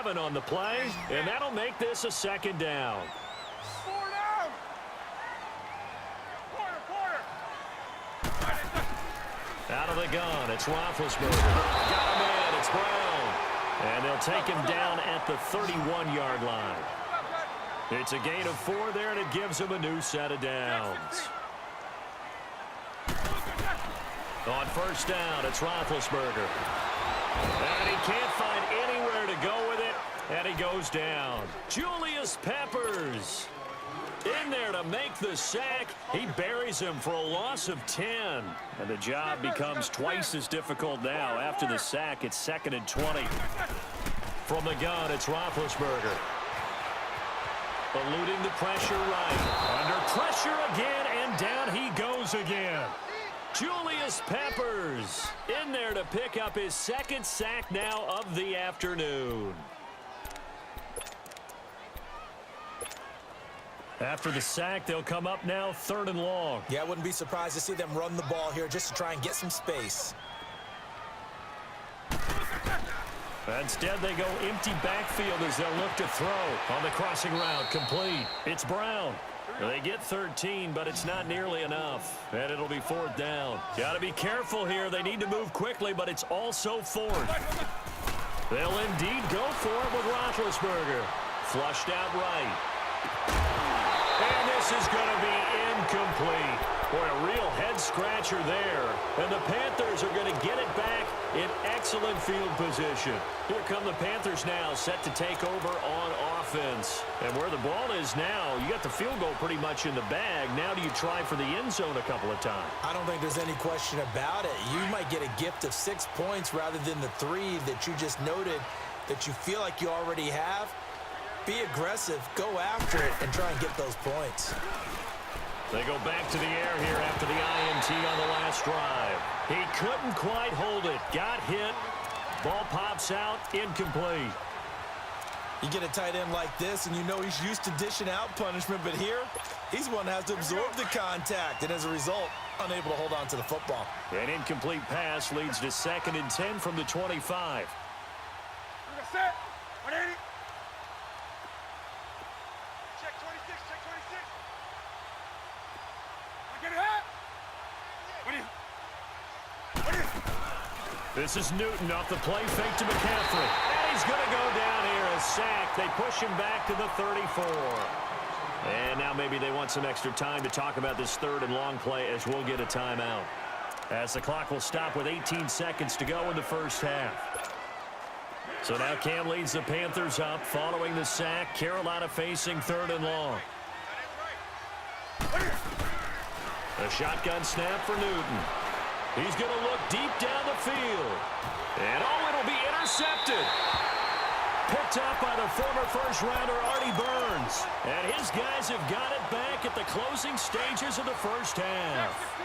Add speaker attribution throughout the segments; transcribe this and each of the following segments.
Speaker 1: 7 on the play, and that'll make this a second down. Out of the gun, it's Roethlisberger. Got him in, it's Brown. And they'll take him down at the 31-yard line. It's a gain of 4 there, and it gives him a new set of downs. On first down, it's Roethlisberger. And he can't find anywhere to go with it, and he goes down. Julius Peppers in there to make the sack. He buries him for a loss of 10. And the job becomes twice as difficult now. After the sack, it's 2nd and 20. From the gun, it's Roethlisberger. Eluding the pressure right. Under pressure again, and down he goes again. Julius Peppers in there to pick up his 2nd sack now of the afternoon. After the sack, they'll come up now 3rd and long.
Speaker 2: Yeah, I wouldn't be surprised to see them run the ball here just to try and get some space.
Speaker 1: Instead, they go empty backfield as they'll look to throw on the crossing route. Complete. It's Brown. They get 13, but it's not nearly enough. And it'll be 4th down. Got to be careful here. They need to move quickly, but it's also 4th. They'll indeed go for it with Roethlisberger. Flushed out right. And this is going to be incomplete. Boy, a real head-scratcher there. And the Panthers are going to get it back in excellent field position. Here come the Panthers now, set to take over on offense. And where the ball is now, you got the field goal pretty much in the bag. Now do you try for the end zone a couple of times?
Speaker 2: I don't think there's any question about it. You might get a gift of 6 points rather than the 3 that you just noted that you feel like you already have. Be aggressive, go after it, and try and get those points.
Speaker 1: They go back to the air here after the INT on the last drive. He couldn't quite hold it. Got hit. Ball pops out. Incomplete.
Speaker 2: You get a tight end like this, and you know he's used to dishing out punishment, but here, he's one that has to absorb the contact, and as a result, unable to hold on to the football.
Speaker 1: An incomplete pass leads to 2nd and 10 from the 25.
Speaker 3: Set. 180.
Speaker 1: This is Newton off the play fake to McCaffrey. And he's going to go down here, a sack. They push him back to the 34. And now maybe they want some extra time to talk about this 3rd and long play as we'll get a timeout. As the clock will stop with 18 seconds to go in the first half. So now Cam leads the Panthers up following the sack. Carolina facing 3rd and long. A shotgun snap for Newton. He's going to look deep down the field. And, oh, it'll be intercepted. Picked up by the former first-rounder Artie Burns. And his guys have got it back at the closing stages of the first half.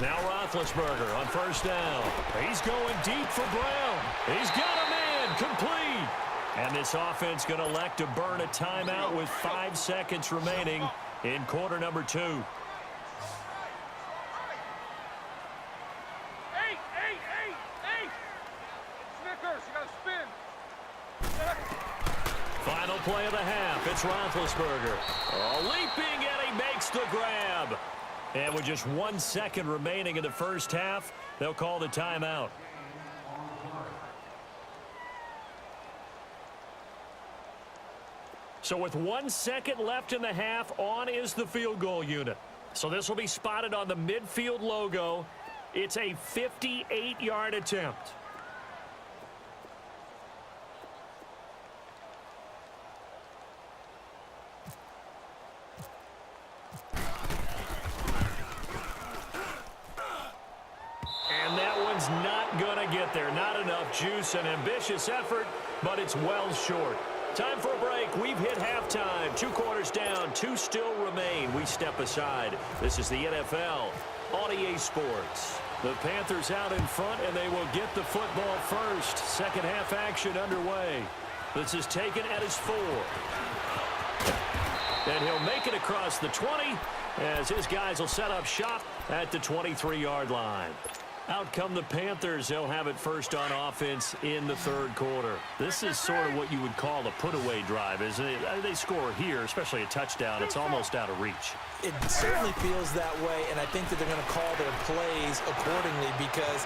Speaker 1: Now Roethlisberger on first down. He's going deep for Brown. He's got him in. Complete. And this offense going to elect to burn a timeout with 5 seconds remaining in quarter number 2. Final play of the half. It's Roethlisberger. Oh, leaping, and he makes the grab. And with just 1 second remaining in the first half, they'll call the timeout. So with 1 second left in the half, on is the field goal unit. So this will be spotted on the midfield logo. It's a 58-yard attempt. Not going to get there. Not enough juice. An ambitious effort, but it's well short. Time for a break. We've hit halftime. 2 quarters down. 2 still remain. We step aside. This is the NFL on EA Sports. The Panthers out in front, and they will get the football first. Second half action underway. This is taken at his 4. And he'll make it across the 20 as his guys will set up shop at the 23-yard line. Out come the Panthers. They'll have it first on offense in the third quarter. This is sort of what you would call a put-away drive, isn't it? They score here, especially a touchdown. It's almost out of reach.
Speaker 2: It certainly feels that way, and I think that they're going to call their plays accordingly because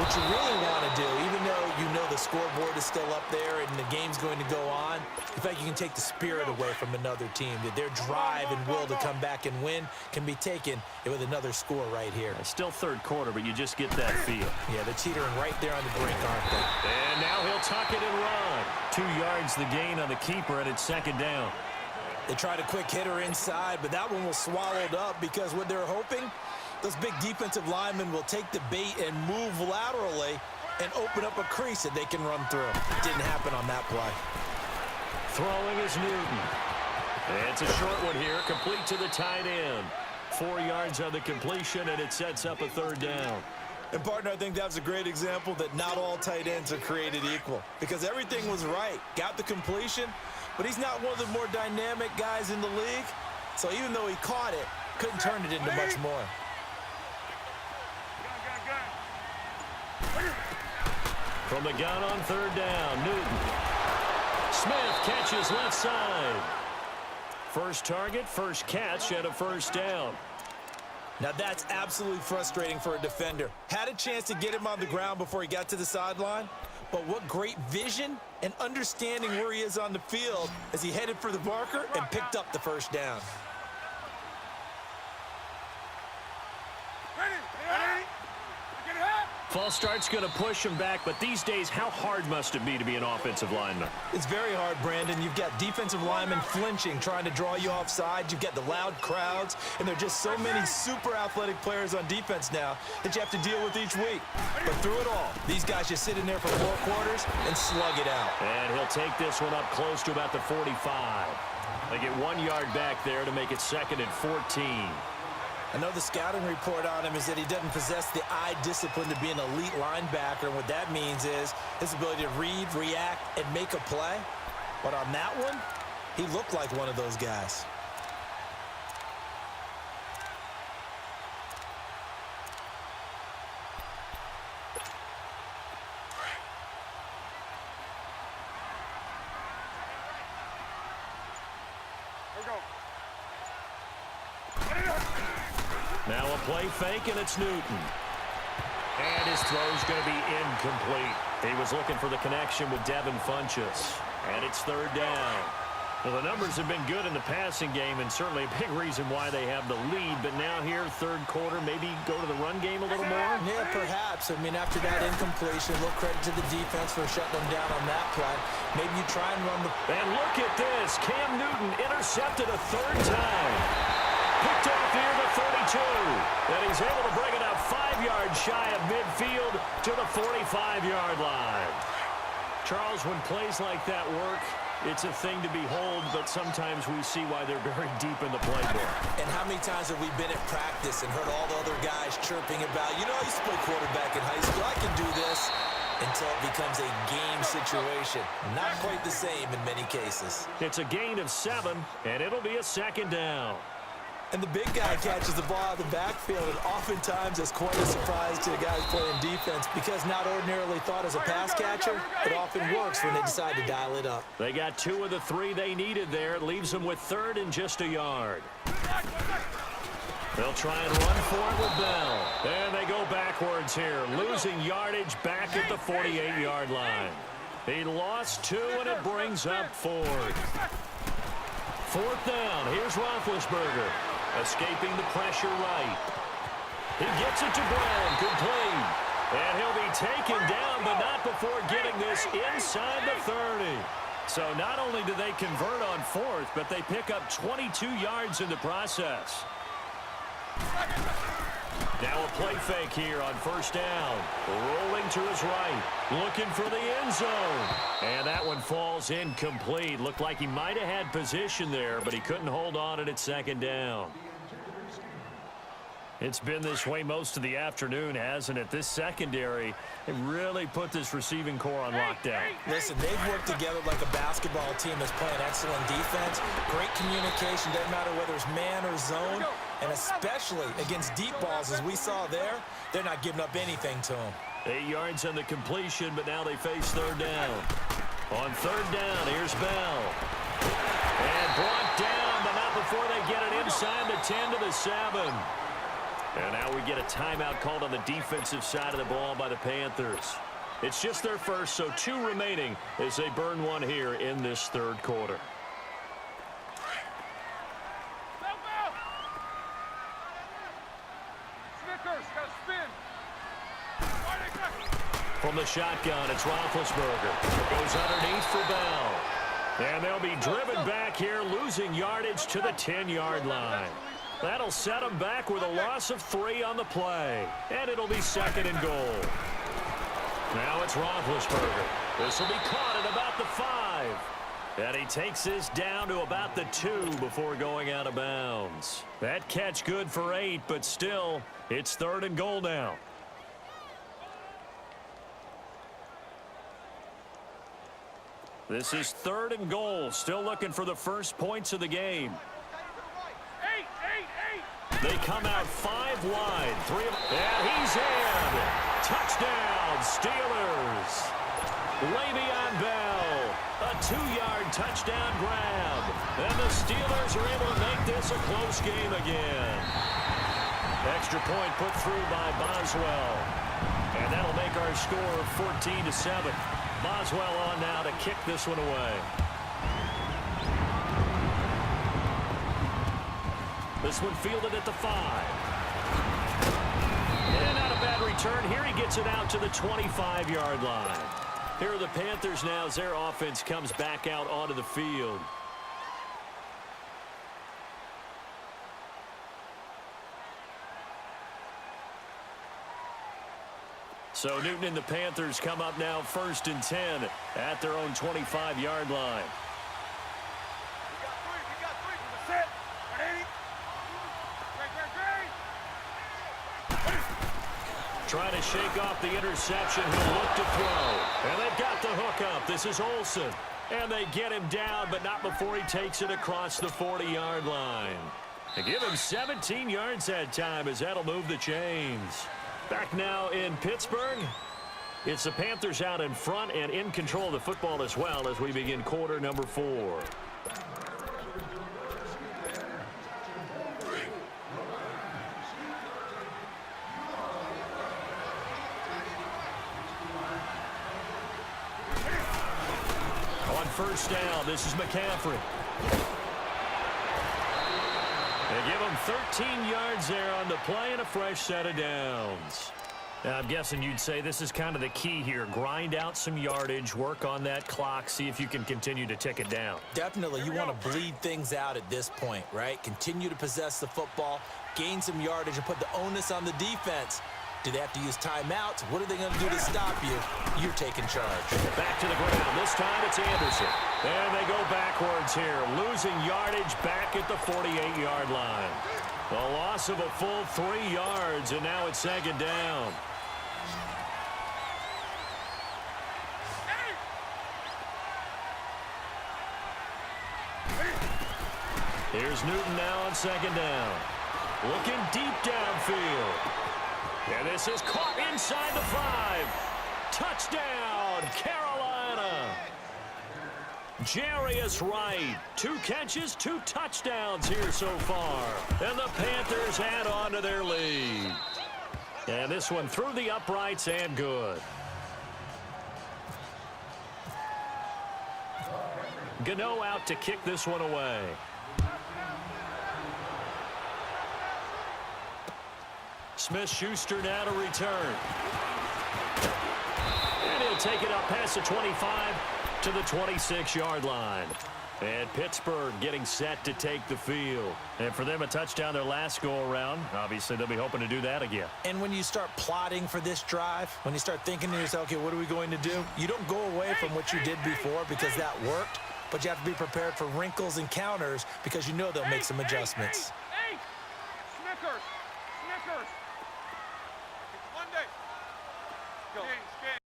Speaker 2: what you really want to do, even though you know the scoreboard is still up there and the game's going to go on, in fact, you can take the spirit away from another team. That their drive and will to come back and win can be taken with another score right here.
Speaker 1: It's still third quarter, but you just get that feel.
Speaker 2: Yeah, they're teetering right there on the brink, aren't they?
Speaker 1: And now he'll tuck it and run. 2 yards the gain on the keeper, and it's second down.
Speaker 2: They tried a quick hitter inside, but that one was swallowed up because what they're hoping, those big defensive linemen will take the bait and move laterally and open up a crease that they can run through. It didn't happen on that play.
Speaker 1: Throwing is Newton. It's a short one here, complete to the tight end. 4 yards on the completion, and it sets up a third down.
Speaker 2: And, partner, I think that was a great example that not all tight ends are created equal because everything was right. Got the completion, but he's not one of the more dynamic guys in the league. So even though he caught it, couldn't turn it into much more.
Speaker 1: From the gun on third down, Newton. Smith catches left side. First target, first catch, and a first down.
Speaker 2: Now that's absolutely frustrating for a defender. Had a chance to get him on the ground before he got to the sideline, but what great vision and understanding where he is on the field as he headed for the marker and picked up the first down.
Speaker 1: False start's going to push him back, but these days, how hard must it be to be an offensive lineman?
Speaker 2: It's very hard, Brandon. You've got defensive linemen flinching, trying to draw you offside. You've got the loud crowds, and there are just so many super athletic players on defense now that you have to deal with each week. But through it all, these guys just sit in there for 4 quarters and slug it out.
Speaker 1: And he'll take this one up close to about the 45. They get 1 yard back there to make it second and 14.
Speaker 2: I know the scouting report on him is that he doesn't possess the eye discipline to be an elite linebacker, and what that means is his ability to read, react, and make a play. But on that one, he looked like one of those guys.
Speaker 1: Now a play fake, and it's Newton. And his throw's going to be incomplete. He was looking for the connection with Devin Funchess. And it's third down. Well, the numbers have been good in the passing game, and certainly a big reason why they have the lead. But now here, third quarter, maybe go to the run game a little more?
Speaker 2: Yeah, perhaps. I mean, after that incompletion, a little credit to the defense for shutting them down on that play. Maybe you try and run the...
Speaker 1: And look at this. Cam Newton intercepted a third time. Picked off near the 32. And he's able to bring it up 5 yards shy of midfield to the 45-yard line. Charles, when plays like that work, it's a thing to behold, but sometimes we see why they're very deep in the playbook.
Speaker 2: And how many times have we been at practice and heard all the other guys chirping about, you know, I used to play quarterback in high school, I can do this, until it becomes a game situation. Not quite the same in many cases.
Speaker 1: It's a gain of 7, and it'll be a second down.
Speaker 2: And the big guy catches the ball out of the backfield, and oftentimes it's quite a surprise to the guys playing defense because not ordinarily thought as a pass catcher, it often works when they decide to dial it up.
Speaker 1: They got 2 of the 3 they needed there. It leaves them with third and just a yard. They'll try and run for it with Bell. And they go backwards here, losing yardage back at the 48-yard line. He lost 2, and it brings up Ford. Fourth down. Here's Roethlisberger. Escaping the pressure right. He gets it to Brown, complete. And he'll be taken down, but not before getting this inside the 30. So not only do they convert on fourth, but they pick up 22 yards in the process. Now a play fake here on first down. Rolling to his right. Looking for the end zone. And that one falls incomplete. Looked like he might have had position there, but he couldn't hold on at second down. It's been this way most of the afternoon, hasn't it? This secondary, it really put this receiving core on lockdown.
Speaker 2: Listen, they've worked together like a basketball team that's playing excellent defense. Great communication, doesn't matter whether it's man or zone. And especially against deep balls, as we saw there, they're not giving up anything to them.
Speaker 1: 8 yards on the completion, but now they face third down. On third down, here's Bell. And brought down, but not before they get it inside the 10 to the 7. And now we get a timeout called on the defensive side of the ball by the Panthers. It's just their first, so 2 remaining as they burn one here in this third quarter. From the shotgun, it's Roethlisberger. Goes underneath for Bell. And they'll be driven back here, losing yardage to the 10-yard line. That'll set them back with a loss of 3 on the play. And it'll be second and goal. Now it's Roethlisberger. This will be caught at about the 5. And he takes this down to about the 2 before going out of bounds. That catch good for 8, but still, it's third and goal now. This is third and goal. Still looking for the first points of the game. They come out 5 wide. 3 of them. And he's in. Touchdown, Steelers. Le'Veon Bell. A 2-yard touchdown grab. And the Steelers are able to make this a close game again. Extra point put through by Boswell. And that'll make our score 14-7. Boswell on now to kick this one away. This one fielded at the 5. And not a bad return. Here he gets it out to the 25-yard line. Here are the Panthers now as their offense comes back out onto the field. So Newton and the Panthers come up now 1st and 10 at their own 25-yard line. Trying to shake off the interception. He'll look to throw. And they've got the hook up. This is Olsen. And they get him down, but not before he takes it across the 40-yard line. They give him 17 yards that time as that'll move the chains. Back now in Pittsburgh. It's the Panthers out in front and in control of the football as well as we begin quarter number 4. On first down, this is McCaffrey. They give him 13 yards there on the play and a fresh set of downs. Now, I'm guessing you'd say this is kind of the key here. Grind out some yardage, work on that clock, see if you can continue to tick it down.
Speaker 2: Definitely. You want to bleed things out at this point, right? Continue to possess the football, gain some yardage, and put the onus on the defense. Do they have to use timeouts? What are they going to do to stop you? You're taking charge.
Speaker 1: Back to the ground. This time it's Anderson. And they go backwards here, losing yardage back at the 48-yard line. A loss of a full 3 yards, and now it's second down. Here's Newton now on second down. Looking deep downfield. And this is caught inside the 5. Touchdown, Carolina. Jarius Wright. 2 catches, 2 touchdowns here so far. And the Panthers add on to their lead. And this one through the uprights and good. Gano out to kick this one away. Smith-Schuster now to return. And he'll take it up past the 25 to the 26-yard line. And Pittsburgh getting set to take the field. And for them, a touchdown their last go-around. Obviously, they'll be hoping to do that again.
Speaker 2: And when you start plotting for this drive, when you start thinking to yourself, okay, what are we going to do? You don't go away from what you did before because that worked. But you have to be prepared for wrinkles and counters because you know they'll make some adjustments.